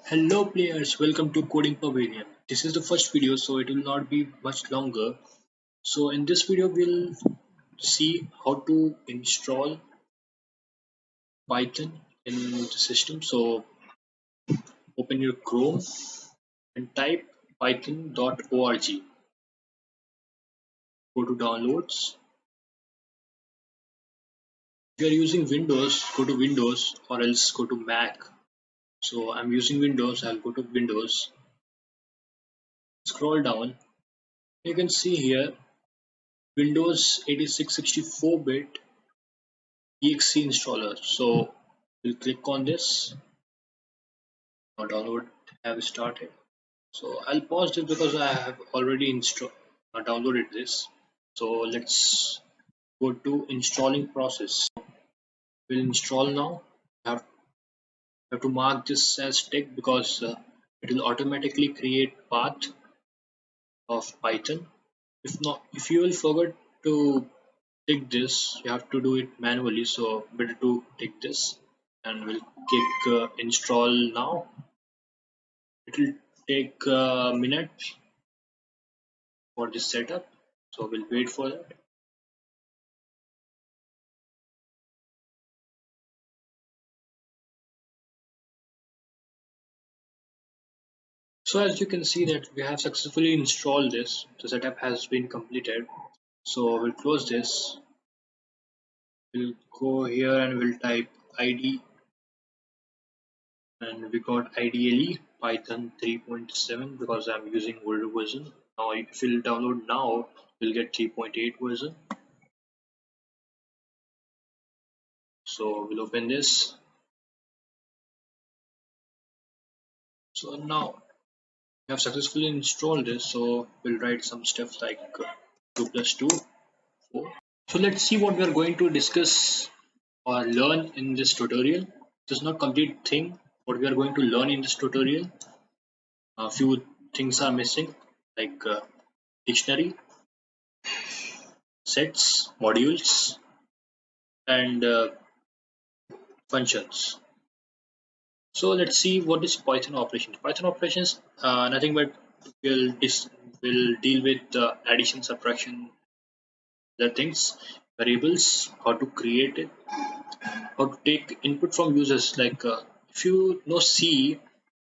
Hello players, welcome to Coding Pavilion. This is the first video so it will not be much longer. So in this video we'll see how to install Python in the system. So open your Chrome and type python.org. Go to downloads. If you are using Windows, go to Windows or else go to Mac. So I'm using Windows, I'll go to Windows. Scroll down. You can see here Windows 86 64-bit exe installer. So we'll click on this. Now download have started. So I'll pause this because I have already downloaded this. So let's go to installing process. We'll install now. Have to mark this as tick because it will automatically create path of Python. If not, if you will forget to tick this, you have to do it manually. So better to tick this, and we'll click install now. It will take a minute for this setup, so we'll wait for that. So as you can see that we have successfully installed this, the setup has been completed. So we'll close this, we'll go here and we'll type id, and we got IDLE Python 3.7 because I'm using older version. Now if you'll download now, we'll get 3.8 version. So we'll open this. So now we have successfully installed this, so we'll write some stuff like 2 plus 2 4. So let's see what we are going to discuss or learn in this tutorial. It is not complete thing what we are going to learn in this tutorial. A few things are missing, like dictionary, sets, modules, and functions. So let's see what is Python operations. Python operations, nothing but will deal with addition, subtraction, the things, variables, how to create it, how to take input from users. Like if you know C, you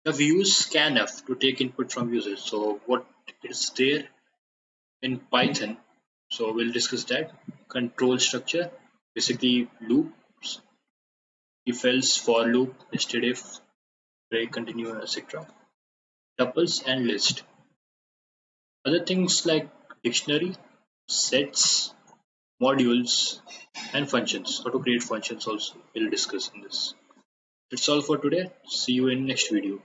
have used scanf to take input from users. So what is there in Python? So we'll discuss that. Control structure, basically loops, if else, for loop, nested if, break, continue, etc. Tuples and list. Other things like dictionary, sets, modules, and functions. How to create functions also we'll discuss in this. That's all for today. See you in next video.